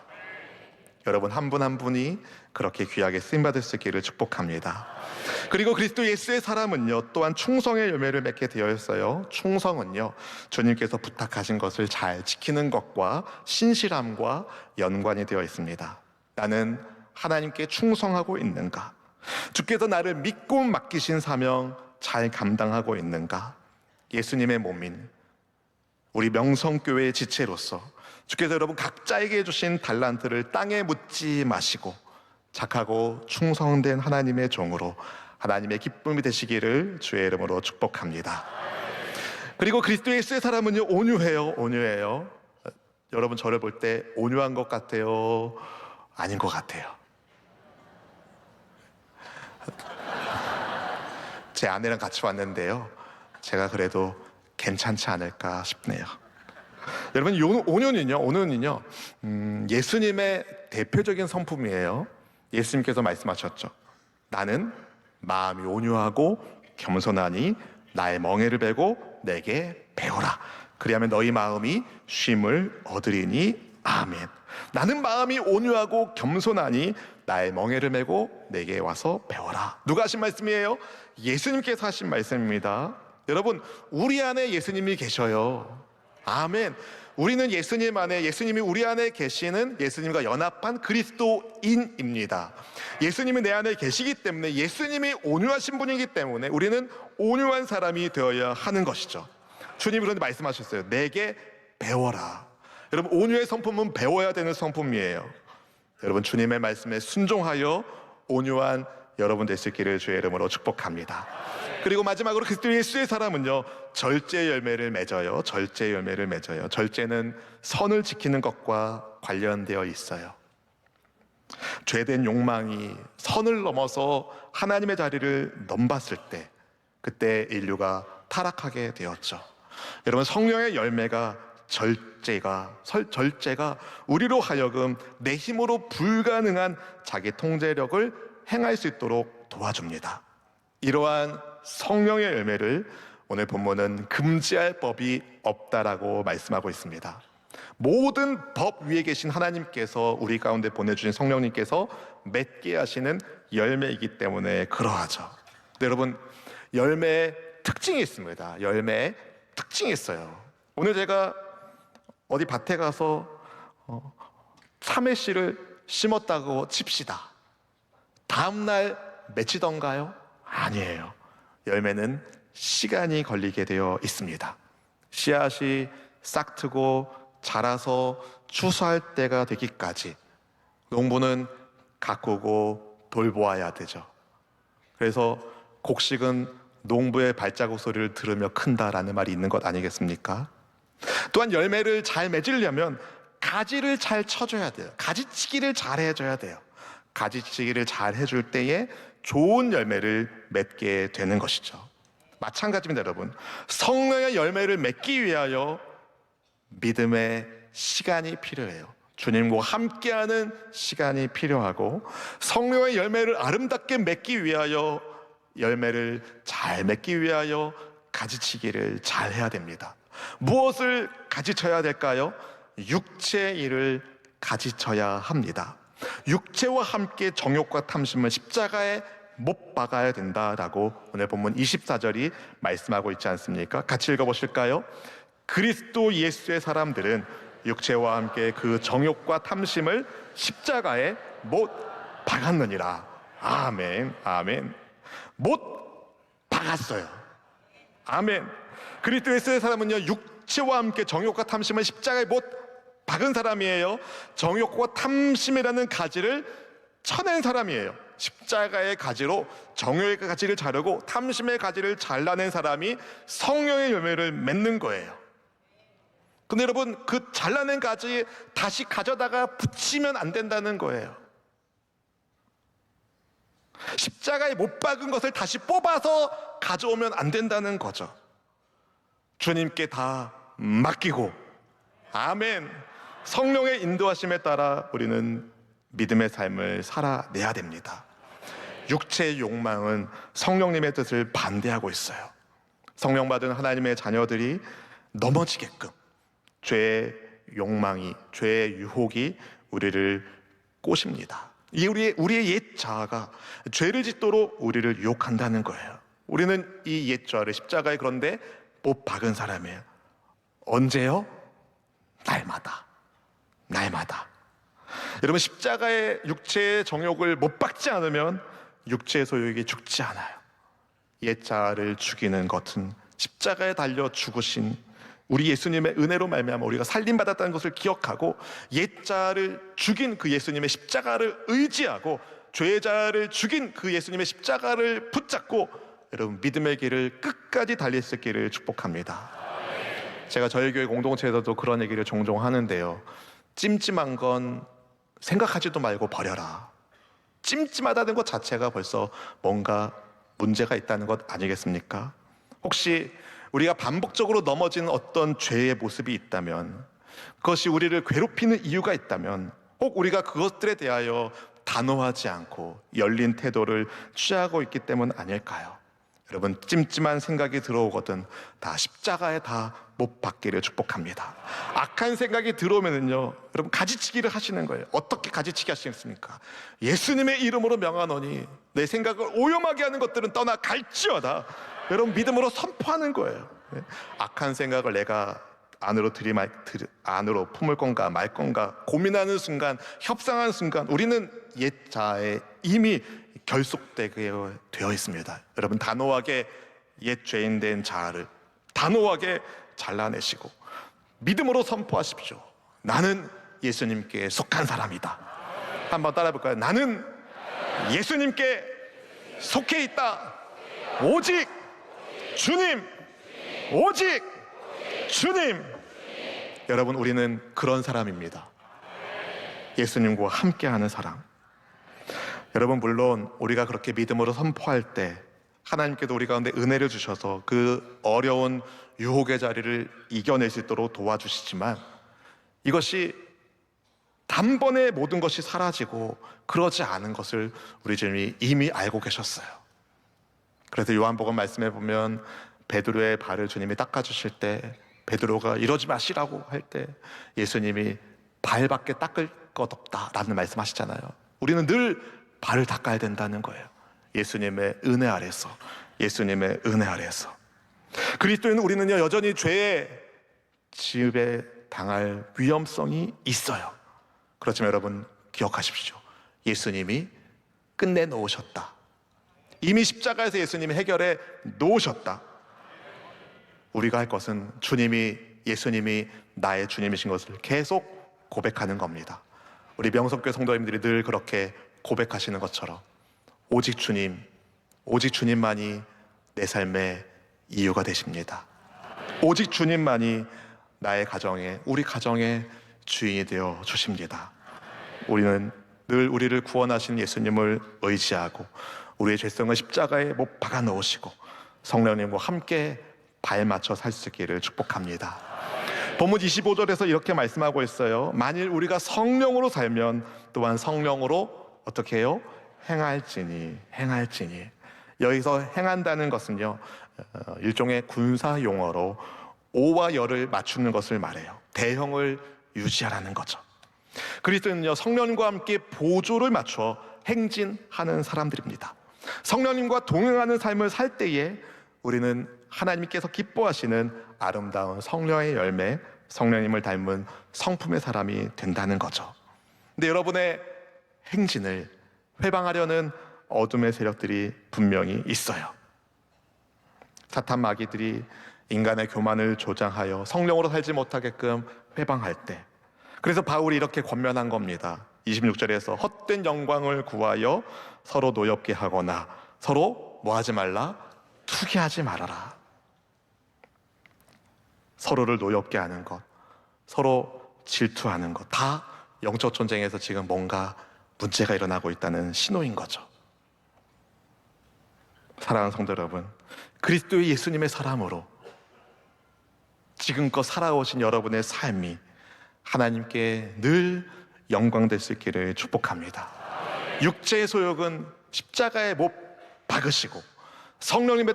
여러분, 한 분 한 분이 그렇게 귀하게 쓰임받을 수 있기를 축복합니다. 그리고 그리스도 예수의 사람은요, 또한 충성의 열매를 맺게 되어 있어요. 충성은요, 주님께서 부탁하신 것을 잘 지키는 것과 신실함과 연관이 되어 있습니다. 나는 하나님께 충성하고 있는가? 주께서 나를 믿고 맡기신 사명 잘 감당하고 있는가? 예수님의 몸인 우리 명성교회의 지체로서 주께서 여러분 각자에게 주신 달란트를 땅에 묻지 마시고 착하고 충성된 하나님의 종으로 하나님의 기쁨이 되시기를 주의 이름으로 축복합니다. 그리고 그리스도 예수의 사람은요, 온유해요. 여러분, 저를 볼 때 온유한 것 같아요? 아닌 것 같아요? 제 아내랑 같이 왔는데요, 제가 그래도 괜찮지 않을까 싶네요. 여러분, 오는은요, 예수님의 대표적인 성품이에요. 예수님께서 말씀하셨죠. 나는 마음이 온유하고 겸손하니 나의 멍에를 베고 내게 배우라. 그리하면 너희 마음이 쉼을 얻으리니. 아멘. 나는 마음이 온유하고 겸손하니 나의 멍에를 메고 내게 와서 배워라. 누가 하신 말씀이에요? 예수님께서 하신 말씀입니다. 여러분, 우리 안에 예수님이 계셔요. 아멘. 우리는 예수님 안에, 예수님이 우리 안에 계시는 예수님과 연합한 그리스도인입니다. 예수님이 내 안에 계시기 때문에, 예수님이 온유하신 분이기 때문에 우리는 온유한 사람이 되어야 하는 것이죠. 주님이 그런데 말씀하셨어요. 내게 배워라. 여러분, 온유의 성품은 배워야 되는 성품이에요. 여러분, 주님의 말씀에 순종하여 온유한 여러분 되시기를 주의 이름으로 축복합니다. 그리고 마지막으로 그리스도 예수의 사람은요, 절제 열매를 맺어요. 절제 열매를 맺어요. 절제는 선을 지키는 것과 관련되어 있어요. 죄된 욕망이 선을 넘어서 하나님의 자리를 넘봤을 때, 그때 인류가 타락하게 되었죠. 여러분, 성령의 열매가 절제가 우리로 하여금 내 힘으로 불가능한 자기 통제력을 행할 수 있도록 도와줍니다. 이러한 성령의 열매를 오늘 본문은 금지할 법이 없다라고 말씀하고 있습니다. 모든 법 위에 계신 하나님께서 우리 가운데 보내주신 성령님께서 맺게 하시는 열매이기 때문에 그러하죠. 근데 여러분, 열매의 특징이 있습니다. 열매의 특징이 있어요. 오늘 제가 어디 밭에 가서 참외씨를 심었다고 칩시다. 다음날 맺히던가요? 아니에요. 열매는 시간이 걸리게 되어 있습니다. 씨앗이 싹트고 자라서 추수할 때가 되기까지 농부는 가꾸고 돌보아야 되죠. 그래서 곡식은 농부의 발자국 소리를 들으며 큰다라는 말이 있는 것 아니겠습니까? 또한 열매를 잘 맺으려면 가지를 잘 쳐줘야 돼요. 가지치기를 잘 해줘야 돼요. 가지치기를 잘 해줄 때에 좋은 열매를 맺게 되는 것이죠. 마찬가지입니다, 여러분. 성령의 열매를 맺기 위하여 믿음의 시간이 필요해요. 주님과 함께하는 시간이 필요하고, 성령의 열매를 아름답게 맺기 위하여, 열매를 잘 맺기 위하여 가지치기를 잘 해야 됩니다. 무엇을 가지쳐야 될까요? 육체의 일을 가지쳐야 합니다. 육체와 함께 정욕과 탐심을 십자가에 못 박아야 된다라고 오늘 본문 24절이 말씀하고 있지 않습니까? 같이 읽어보실까요? 그리스도 예수의 사람들은 육체와 함께 그 정욕과 탐심을 십자가에 못 박았느니라. 아멘, 아멘. 못 박았어요. 아멘. 그리스도 예수의 사람은요, 육체와 함께 정욕과 탐심을 십자가에 못 박은 사람이에요. 정욕과 탐심이라는 가지를 쳐낸 사람이에요. 십자가의 가지로 정욕의 가지를 자르고 탐심의 가지를 잘라낸 사람이 성령의 열매를 맺는 거예요. 근데 여러분, 그 잘라낸 가지 다시 가져다가 붙이면 안 된다는 거예요. 십자가에 못 박은 것을 다시 뽑아서 가져오면 안 된다는 거죠. 주님께 다 맡기고, 아멘, 성령의 인도하심에 따라 우리는 믿음의 삶을 살아내야 됩니다. 육체의 욕망은 성령님의 뜻을 반대하고 있어요. 성령 받은 하나님의 자녀들이 넘어지게끔 죄의 욕망이, 죄의 유혹이 우리를 꼬십니다. 우리의 옛 자아가 죄를 짓도록 우리를 유혹한다는 거예요. 우리는 이 옛 자아를 십자가에 그런데 못 박은 사람이에요. 언제요? 날마다. 여러분, 십자가의 육체의 정욕을 못 박지 않으면 육체의 소욕이 죽지 않아요. 옛 자아를 죽이는 것은 십자가에 달려 죽으신 우리 예수님의 은혜로 말미암아 우리가 살림받았다는 것을 기억하고, 옛 자아를 죽인 그 예수님의 십자가를 의지하고, 죄의 자아를 죽인 그 예수님의 십자가를 붙잡고 여러분, 믿음의 길을 끝까지 달릴 수 있기를 축복합니다. 제가 저희 교회 공동체에서도 그런 얘기를 종종 하는데요, 찜찜한 건 생각하지도 말고 버려라. 찜찜하다는 것 자체가 벌써 뭔가 문제가 있다는 것 아니겠습니까? 혹시 우리가 반복적으로 넘어지는 어떤 죄의 모습이 있다면 그것이 우리를 괴롭히는 이유가 있다면 꼭 우리가 그것들에 대하여 단호하지 않고 열린 태도를 취하고 있기 때문 아닐까요? 여러분, 찜찜한 생각이 들어오거든 다 십자가에 다 못 박기를 축복합니다. 악한 생각이 들어오면은요, 여러분 가지치기를 하시는 거예요. 어떻게 가지치기 하시겠습니까? 예수님의 이름으로 명하노니 내 생각을 오염하게 하는 것들은 떠나 갈지어다. 여러분, 믿음으로 선포하는 거예요. 악한 생각을 내가 안으로 품을 건가 말 건가 고민하는 순간, 협상하는 순간 우리는 옛 자에 이미 결속되게 되어 있습니다. 여러분, 단호하게 옛 죄인 된 자아를 단호하게 잘라내시고 믿음으로 선포하십시오. 나는 예수님께 속한 사람이다. 한번 따라해 볼까요? 나는 예수님께 속해 있다. 오직 주님, 오직 주님. 여러분, 우리는 그런 사람입니다. 예수님과 함께하는 사람. 여러분, 물론 우리가 그렇게 믿음으로 선포할 때 하나님께도 우리 가운데 은혜를 주셔서 그 어려운 유혹의 자리를 이겨낼 수 있도록 도와주시지만, 이것이 단번에 모든 것이 사라지고 그러지 않은 것을 우리 주님이 이미 알고 계셨어요. 그래서 요한복음 말씀에 보면 베드로의 발을 주님이 닦아주실 때, 베드로가 이러지 마시라고 할 때 예수님이 발밖에 닦을 것 없다라는 말씀하시잖아요. 우리는 늘 발을 닦아야 된다는 거예요. 예수님의 은혜 아래서, 예수님의 은혜 아래서. 그리스도인은 우리는요, 여전히 죄의 지배 당할 위험성이 있어요. 그렇지만 여러분 기억하십시오. 예수님이 끝내 놓으셨다. 이미 십자가에서 예수님이 해결해 놓으셨다. 우리가 할 것은 예수님이 나의 주님이신 것을 계속 고백하는 겁니다. 우리 명성교회 성도님들이 늘 그렇게 고백하시는 것처럼 오직 주님, 오직 주님만이 내 삶의 이유가 되십니다. 오직 주님만이 나의 가정에, 우리 가정의 주인이 되어 주십니다. 우리는 늘 우리를 구원하신 예수님을 의지하고 우리의 죄성을 십자가에 못 박아 넣으시고 성령님과 함께 발맞춰 살 수 있기를 축복합니다. 본문 25절에서 이렇게 말씀하고 있어요. 만일 우리가 성령으로 살면 또한 성령으로 어떻게 해요? 행할지니. 여기서 행한다는 것은요, 일종의 군사 용어로 오와 열을 맞추는 것을 말해요. 대형을 유지하라는 거죠. 그리스도는요, 성령님과 함께 보조를 맞춰 행진하는 사람들입니다. 성령님과 동행하는 삶을 살 때에 우리는 하나님께서 기뻐하시는 아름다운 성령의 열매, 성령님을 닮은 성품의 사람이 된다는 거죠. 근데 여러분의 행진을 회방하려는 어둠의 세력들이 분명히 있어요. 사탄 마귀들이 인간의 교만을 조장하여 성령으로 살지 못하게끔 회방할 때, 그래서 바울이 이렇게 권면한 겁니다. 26절에서 헛된 영광을 구하여 서로 노엽게 하거나 서로 뭐 하지 말라? 투기하지 말아라. 서로를 노엽게 하는 것, 서로 질투하는 것, 다 영적 전쟁에서 지금 뭔가 문제가 일어나고 있다는 신호인 거죠. 사랑하는 성도 여러분, 그리스도의 예수님의 사람으로 지금껏 살아오신 여러분의 삶이 하나님께 늘 영광될 수 있기를 축복합니다. 육체의 소욕은 십자가에 못 박으시고 성령님의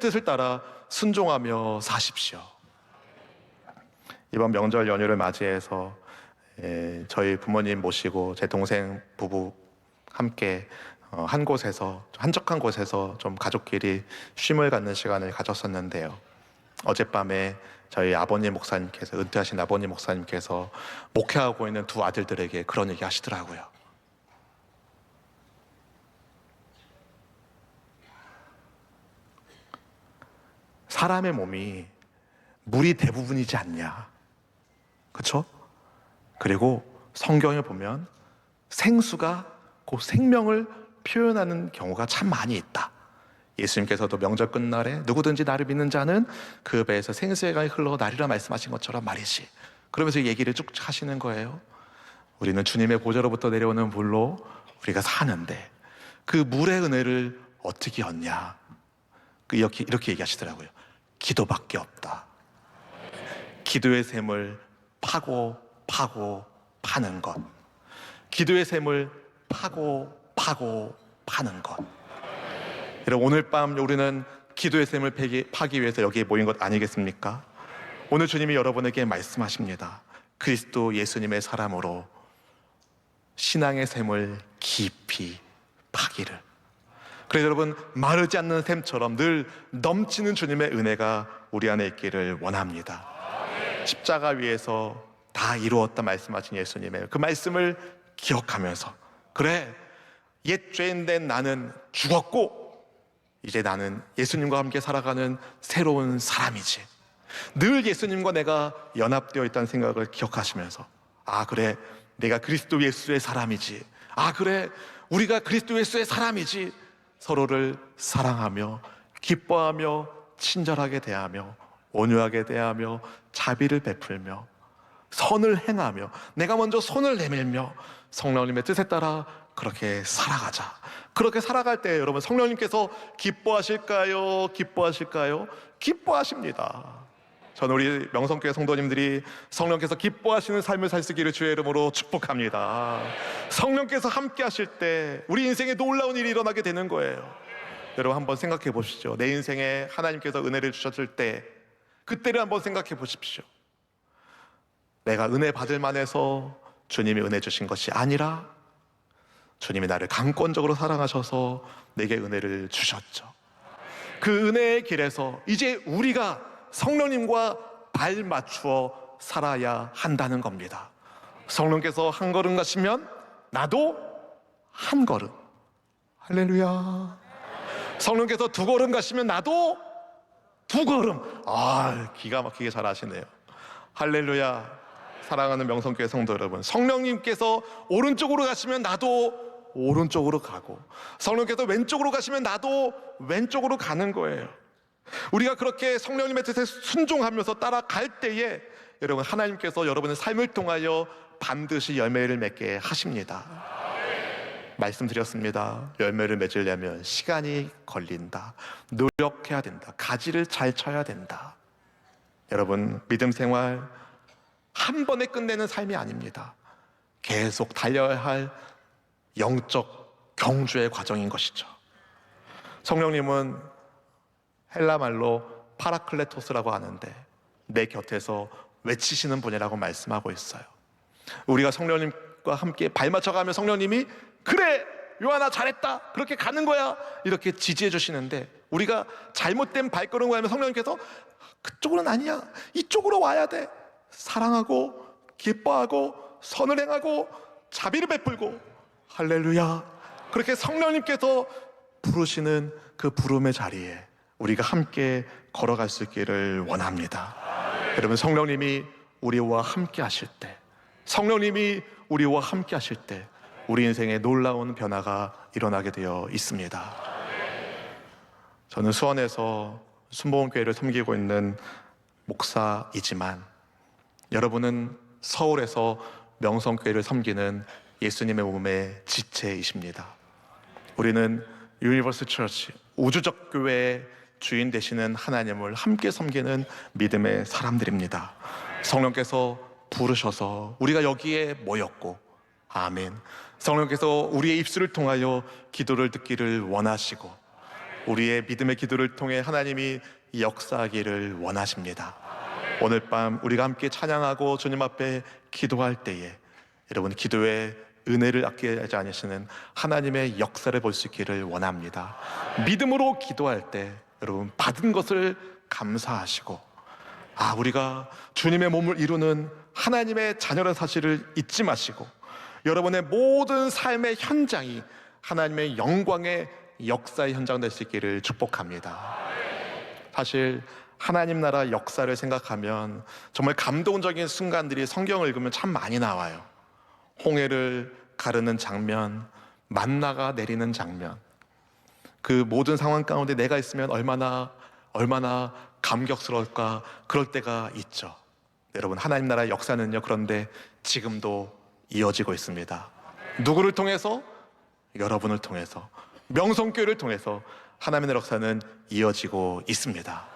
뜻을 따라 순종하며 사십시오. 이번 명절 연휴를 맞이해서 저희 부모님 모시고 제 동생 부부 함께 한적한 곳에서 좀 가족끼리 쉼을 갖는 시간을 가졌었는데요. 어젯밤에 저희 아버님 목사님께서, 은퇴하신 아버님 목사님께서 목회하고 있는 두 아들들에게 그런 얘기 하시더라고요. 사람의 몸이 물이 대부분이지 않냐, 그렇죠? 그리고 성경에 보면 생수가 그 생명을 표현하는 경우가 참 많이 있다. 예수님께서도 명절 끝날에 누구든지 나를 믿는 자는 그 배에서 생수의 강이 흘러 나리라 말씀하신 것처럼 말이지. 그러면서 얘기를 쭉 하시는 거예요. 우리는 주님의 보좌로부터 내려오는 물로 우리가 사는데 그 물의 은혜를 어떻게 얻냐, 이렇게 얘기하시더라고요. 기도밖에 없다. 기도의 샘을 파고 파는 것. 기도의 샘을 파고 파는 것. 여러분, 오늘 밤 우리는 기도의 샘을 파기 위해서 여기에 모인 것 아니겠습니까? 오늘 주님이 여러분에게 말씀하십니다. 그리스도 예수님의 사람으로 신앙의 샘을 깊이 파기를. 그래서 여러분, 마르지 않는 샘처럼 늘 넘치는 주님의 은혜가 우리 안에 있기를 원합니다. 십자가 위에서 다 이루었다 말씀하신 예수님의 그 말씀을 기억하면서, 그래, 옛 죄인된 나는 죽었고 이제 나는 예수님과 함께 살아가는 새로운 사람이지. 늘 예수님과 내가 연합되어 있다는 생각을 기억하시면서, 아 그래, 내가 그리스도 예수의 사람이지. 아 그래, 우리가 그리스도 예수의 사람이지. 서로를 사랑하며 기뻐하며 친절하게 대하며 온유하게 대하며 자비를 베풀며 선을 행하며 내가 먼저 손을 내밀며 성령님의 뜻에 따라 그렇게 살아가자. 그렇게 살아갈 때 여러분, 성령님께서 기뻐하실까요? 기뻐하실까요? 기뻐하십니다. 저는 우리 명성교회 성도님들이 성령께서 기뻐하시는 삶을 살 수 있기를 주의 이름으로 축복합니다. 성령께서 함께 하실 때 우리 인생에 놀라운 일이 일어나게 되는 거예요. 여러분, 한번 생각해 보시죠. 내 인생에 하나님께서 은혜를 주셨을 때 그때를 한번 생각해 보십시오. 내가 은혜 받을 만해서 주님이 은혜 주신 것이 아니라 주님이 나를 강권적으로 사랑하셔서 내게 은혜를 주셨죠. 그 은혜의 길에서 이제 우리가 성령님과 발 맞추어 살아야 한다는 겁니다. 성령께서 한 걸음 가시면 나도 한 걸음. 할렐루야. 성령께서 두 걸음 가시면 나도 두 걸음. 아, 기가 막히게 잘 아시네요. 할렐루야. 사랑하는 명성교회 성도 여러분, 성령님께서 오른쪽으로 가시면 나도 오른쪽으로 가고, 성령께서 왼쪽으로 가시면 나도 왼쪽으로 가는 거예요. 우리가 그렇게 성령님의 뜻에 순종하면서 따라갈 때에 여러분, 하나님께서 여러분의 삶을 통하여 반드시 열매를 맺게 하십니다. 말씀드렸습니다. 열매를 맺으려면 시간이 걸린다. 노력해야 된다. 가지를 잘 쳐야 된다. 여러분, 믿음 생활 한 번에 끝내는 삶이 아닙니다. 계속 달려야 할 영적 경주의 과정인 것이죠. 성령님은 헬라 말로 파라클레토스라고 하는데 내 곁에서 외치시는 분이라고 말씀하고 있어요. 우리가 성령님과 함께 발맞춰가면 성령님이 그래 요한아 잘했다 그렇게 가는 거야 이렇게 지지해 주시는데, 우리가 잘못된 발걸음을 하면 성령님께서 그쪽으로는 아니야, 이쪽으로 와야 돼. 사랑하고 기뻐하고 선을 행하고 자비를 베풀고. 할렐루야. 그렇게 성령님께서 부르시는 그 부름의 자리에 우리가 함께 걸어갈 수 있기를 원합니다. 여러분, 성령님이 우리와 함께 하실 때, 성령님이 우리와 함께 하실 때 우리 인생에 놀라운 변화가 일어나게 되어 있습니다. 저는 수원에서 순복음교회를 섬기고 있는 목사이지만 여러분은 서울에서 명성교회를 섬기는 예수님의 몸의 지체이십니다. 우리는 유니버스 처치, 우주적 교회의 주인 되시는 하나님을 함께 섬기는 믿음의 사람들입니다. 성령께서 부르셔서 우리가 여기에 모였고, 아멘. 성령께서 우리의 입술을 통하여 기도를 듣기를 원하시고 우리의 믿음의 기도를 통해 하나님이 역사하기를 원하십니다. 오늘 밤 우리가 함께 찬양하고 주님 앞에 기도할 때에 여러분, 기도에 은혜를 아끼지 않으시는 하나님의 역사를 볼 수 있기를 원합니다. 믿음으로 기도할 때 여러분, 받은 것을 감사하시고, 아, 우리가 주님의 몸을 이루는 하나님의 자녀라는 사실을 잊지 마시고 여러분의 모든 삶의 현장이 하나님의 영광의 역사의 현장 될 수 있기를 축복합니다. 사실 하나님 나라 역사를 생각하면 정말 감동적인 순간들이 성경을 읽으면 참 많이 나와요. 홍해를 가르는 장면, 만나가 내리는 장면, 그 모든 상황 가운데 내가 있으면 얼마나 감격스러울까. 그럴 때가 있죠. 여러분, 하나님 나라의 역사는요, 그런데 지금도 이어지고 있습니다. 누구를 통해서? 여러분을 통해서, 명성교회를 통해서 하나님의 역사는 이어지고 있습니다.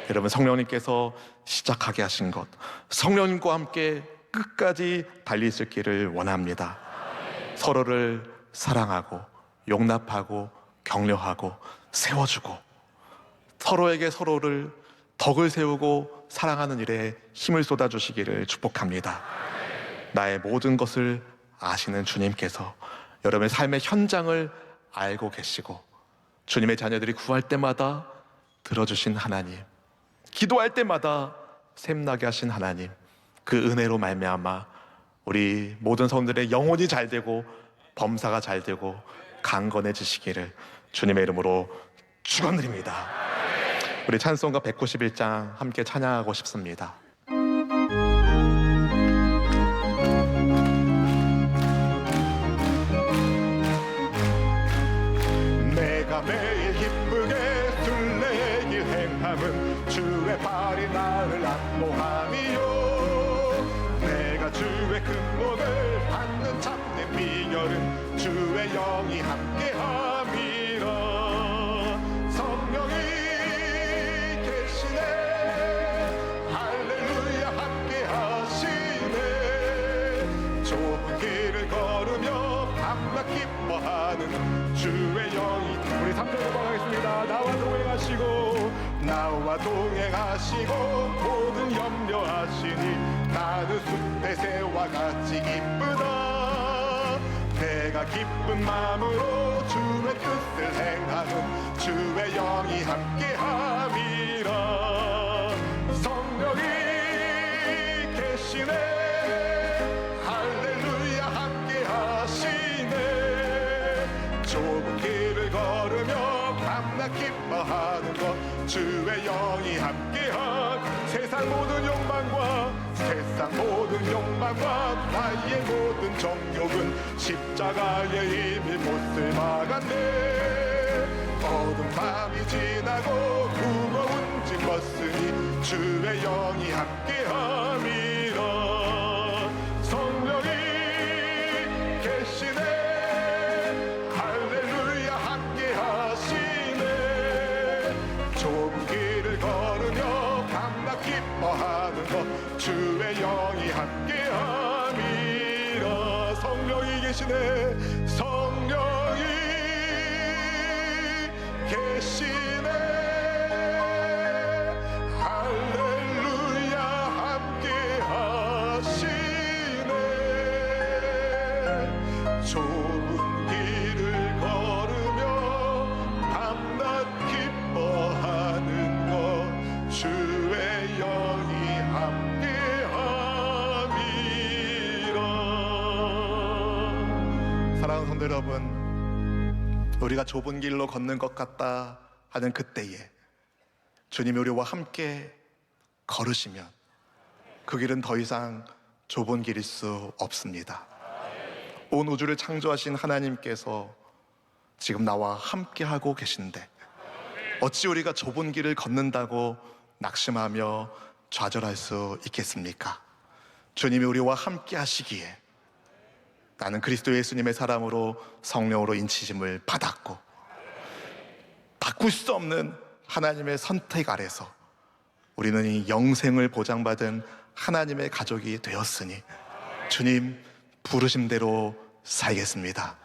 여러분, 성령님께서 시작하게 하신 것, 성령님과 함께 끝까지 달릴 수 있기를 원합니다. 서로를 사랑하고 용납하고 격려하고 세워주고 서로에게 서로를 덕을 세우고 사랑하는 일에 힘을 쏟아주시기를 축복합니다. 나의 모든 것을 아시는 주님께서 여러분의 삶의 현장을 알고 계시고 주님의 자녀들이 구할 때마다 들어주신 하나님, 기도할 때마다 샘나게 하신 하나님, 그 은혜로 말미암아 우리 모든 성들의 영혼이 잘되고 범사가 잘되고 강건해지시기를 주님의 이름으로 축원드립니다. 우리 찬송가 191장 함께 찬양하고 싶습니다. 내가 매일 기쁘게 순례길 행함은 주의 발이 나를 안보함이요, 내가 주의 근본을 받는 참된 비결은 주의 영이 함께함이라. 성령이 계시네, 할렐루야 함께하시네. 좁은 길을 걸으며 밤낮 기뻐하는 주의 영이, 우리 3절 고백하겠습니다. 나와 동행하시고 모든 염려하시니 나는 숫대새와 같이 기쁘다. 내가 기쁜 마음으로 주의 뜻을 행하는 주의 영이 함께함이라. 성령이 계시네, 할렐루야 함께하시네. 좁은 길을 걸으며 밤낮 기뻐하는 것 주의 영이 함께한. 세상 모든 욕망과 나의 모든 정욕은 십자가의 이미 못을 막았네. 어두운 밤이 지나고 무거운 짐 벗으니 주의 영이 함께함이라. 성령이 계시네, 할렐루야 함께하시네. 좁은 길을 걸으며 밤낮 기뻐하는 것 주의 영이 함께함이라. 성령이 계시네, 성령이 계시네, 할렐루야 함께하시네. 좁은 길을 걸으며 밤낮 기뻐하는 것 주의 영이 함께함이라. 사랑하는 성도 여러분, 우리가 좁은 길로 걷는 것 같다 하는 그때에 주님이 우리와 함께 걸으시면 그 길은 더 이상 좁은 길일 수 없습니다. 온 우주를 창조하신 하나님께서 지금 나와 함께 하고 계신데 어찌 우리가 좁은 길을 걷는다고 낙심하며 좌절할 수 있겠습니까? 주님이 우리와 함께 하시기에 나는 그리스도 예수님의 사람으로 성령으로 인치심을 받았고 바꿀 수 없는 하나님의 선택 아래서 우리는 이 영생을 보장받은 하나님의 가족이 되었으니 주님 부르심대로 살겠습니다.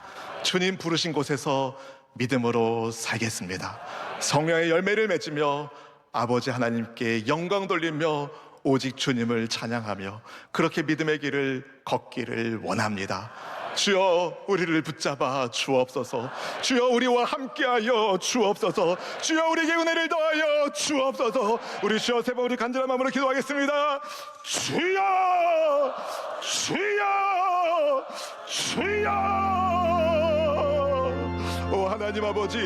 주님 부르신 곳에서 믿음으로 살겠습니다. 성령의 열매를 맺으며 아버지 하나님께 영광 돌리며 오직 주님을 찬양하며 그렇게 믿음의 길을 걷기를 원합니다. 주여 우리를 붙잡아 주옵소서. 주여 우리와 함께하여 주옵소서. 주여 우리에게 은혜를 더하여 주옵소서. 우리 주여 세 번 우리 간절한 마음으로 기도하겠습니다. 주여 주여 주여. 오 하나님 아버지,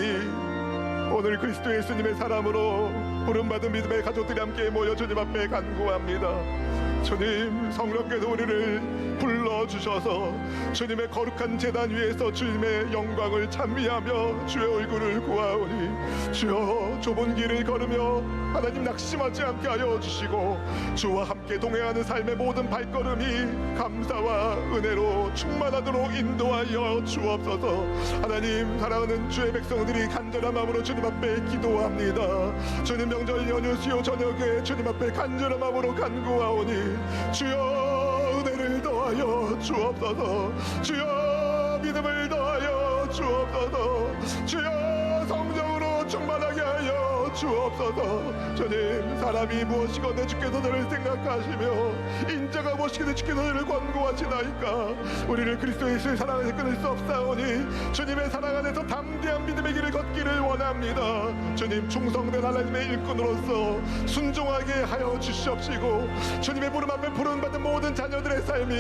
오늘 그리스도 예수님의 사람으로 부름받은 믿음의 가족들이 함께 모여 주님 앞에 간구합니다. 주님, 성령께서 우리를 불러주셔서 주님의 거룩한 제단 위에서 주님의 영광을 찬미하며 주의 얼굴을 구하오니 주여 좁은 길을 걸으며 하나님 낙심하지 않게 하여 주시고 주와 함께 동행하는 삶의 모든 발걸음이 감사와 은혜로 충만하도록 인도하여 주옵소서. 하나님, 사랑하는 주의 백성들이 간절한 마음으로 주님 앞에 기도합니다. 주님 명절 연휴 수요 저녁에 주님 앞에 간절한 마음으로 간구하오니 주여 은혜를 더하여 주옵소서. 주여 믿음을 더하여 주옵소서. 주여 성령으로 충만하게 하여 주옵소서. 주님, 사람이 무엇이건대 주께서 저를 생각하시며 인자가 무엇이건대 주께서 저를 권고하시나이까. 우리를 그리스도 예수의 사랑 안에서 끊을 수 없사오니 주님의 사랑 안에서 담대한 믿음의 길을 걷기를 원합니다. 주님, 충성된 하나님의 일꾼으로서 순종하게 하여 주시옵시고 주님의 부름 앞에 부름받은 모든 자녀들의 삶이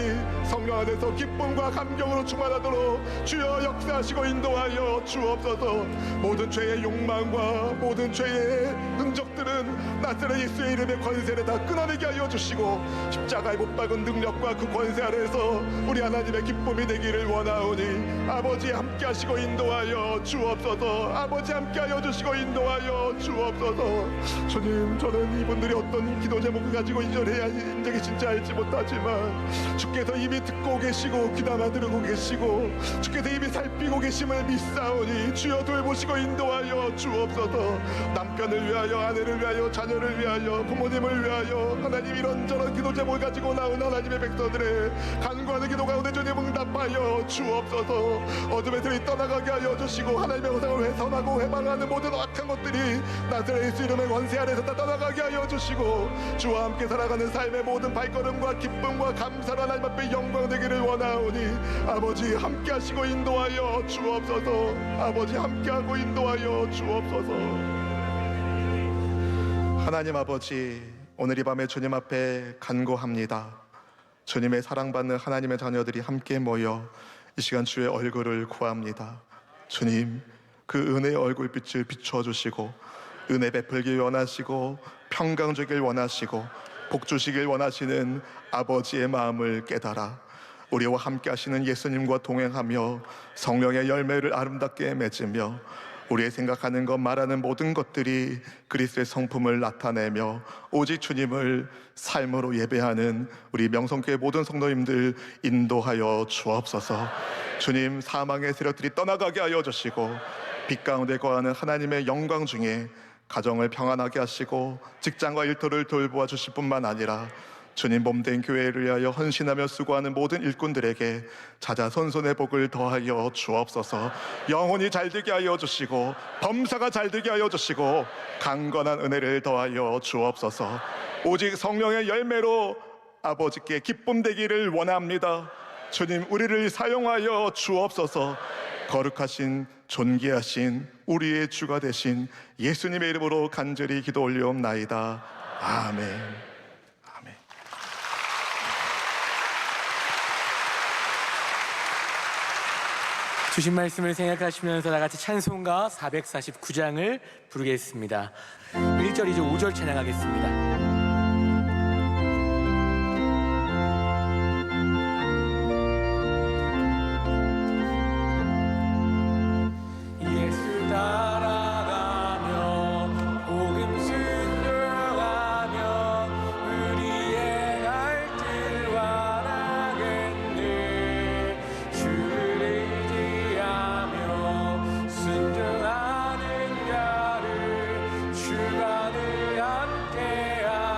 성령 안에서 기쁨과 감격으로 충만하도록 주여 역사하시고 인도하여 주옵소서. 모든 죄의 욕망과 모든 죄의 흔적들은 나사렛 예수의 이름의 권세를 다 끊어내게 하여 주시고 십자가에 못 박은 능력과 그 권세 아래에서 우리 하나님의 기쁨이 되기를 원하오니 아버지 함께 하시고 인도하여 주옵소서. 아버지 함께 하여 주시고 인도하여 주옵소서. 주님, 저는 이분들이 어떤 기도 제목을 가지고 인정해야 인정이신지 알지 못하지만 주께서 이미 듣고 계시고 귀담아 들으고 계시고 주께서 이미 살피고 계심을 믿사오니 주여 돌보시고 인도하여 주옵소서. 남편을 위하여, 아내를 위하여, 자녀를 위하여, 부모님을 위하여 하나님 이런저런 기도 제목을 가지고 나온 하나님의 백성들의 간구하는 기도 가운데 주님 응답하여 주옵소서. 어둠의 들이 떠나가게 하여 주시고 하나님의 형상을 훼손하고 회방하는 모든 악한 것들이 나사렛 예수 이름의 권세 아래에서 다 떠나가게 하여 주시고 주와 함께 살아가는 삶의 모든 발걸음과 기쁨과 감사로 하나님 앞에 영광 되기를 원하오니 아버지 함께 하시고 인도하여 주옵소서. 아버지 함께하고 인도하여 주옵소서. 하나님 아버지, 오늘 이 밤에 주님 앞에 간구합니다. 주님의 사랑받는 하나님의 자녀들이 함께 모여 이 시간 주의 얼굴을 구합니다. 주님, 그 은혜의 얼굴빛을 비추어 주시고 은혜 베풀길 원하시고 평강 주길 원하시고 복 주시길 원하시는 아버지의 마음을 깨달아 우리와 함께 하시는 예수님과 동행하며 성령의 열매를 아름답게 맺으며 우리의 생각하는 것, 말하는 모든 것들이 그리스도의 성품을 나타내며 오직 주님을 삶으로 예배하는 우리 명성교회 모든 성도님들 인도하여 주옵소서. 주님, 사망의 세력들이 떠나가게 하여 주시고 빛 가운데 거하는 하나님의 영광 중에 가정을 평안하게 하시고 직장과 일터를 돌보아 주실 뿐만 아니라 주님 몸된 교회를 위하여 헌신하며 수고하는 모든 일꾼들에게 자자손손의 복을 더하여 주옵소서. 영혼이 잘되게 하여 주시고 범사가 잘되게 하여 주시고 강건한 은혜를 더하여 주옵소서. 오직 성령의 열매로 아버지께 기쁨 되기를 원합니다. 주님, 우리를 사용하여 주옵소서. 거룩하신 존귀하신 우리의 주가 되신 예수님의 이름으로 간절히 기도 올리옵나이다. 아멘. 주신 말씀을 생각하시면서 다 같이 찬송가 449장을 부르겠습니다. 1절이죠. 5절 찬양하겠습니다. 주간을 함께하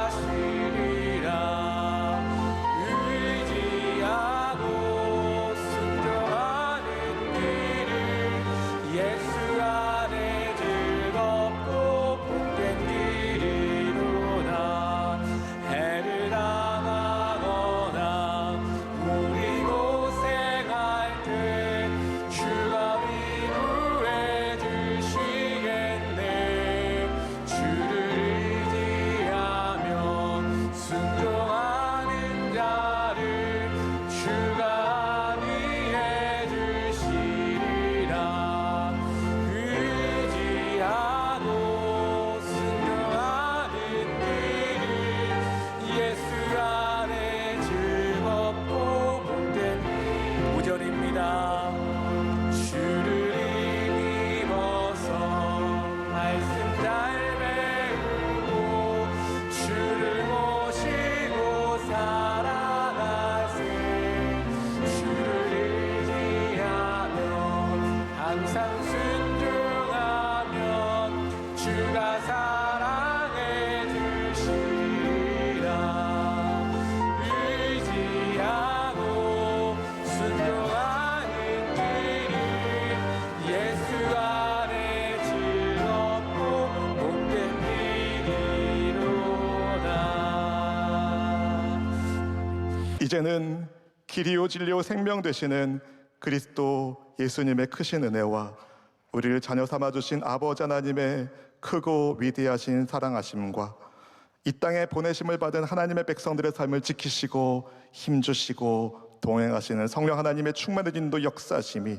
이제는 길이요 진리요 생명 되시는 그리스도 예수님의 크신 은혜와 우리를 자녀 삼아주신 아버지 하나님의 크고 위대하신 사랑하심과 이 땅에 보내심을 받은 하나님의 백성들의 삶을 지키시고 힘주시고 동행하시는 성령 하나님의 충만한 인도 역사심이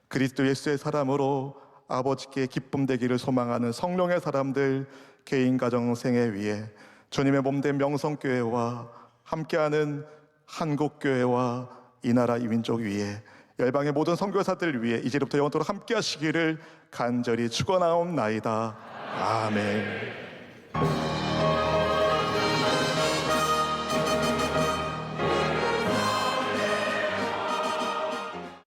그리스도 예수의 사람으로 아버지께 기쁨 되기를 소망하는 성령의 사람들 개인 가정 생애 위에 주님의 몸된 명성교회와 함께하는 한국교회와 이 나라 이 민족 위에 열방의 모든 선교사들 위해 이제부터 영원토록 함께 하시기를 간절히 축원하옵나이다. 아멘.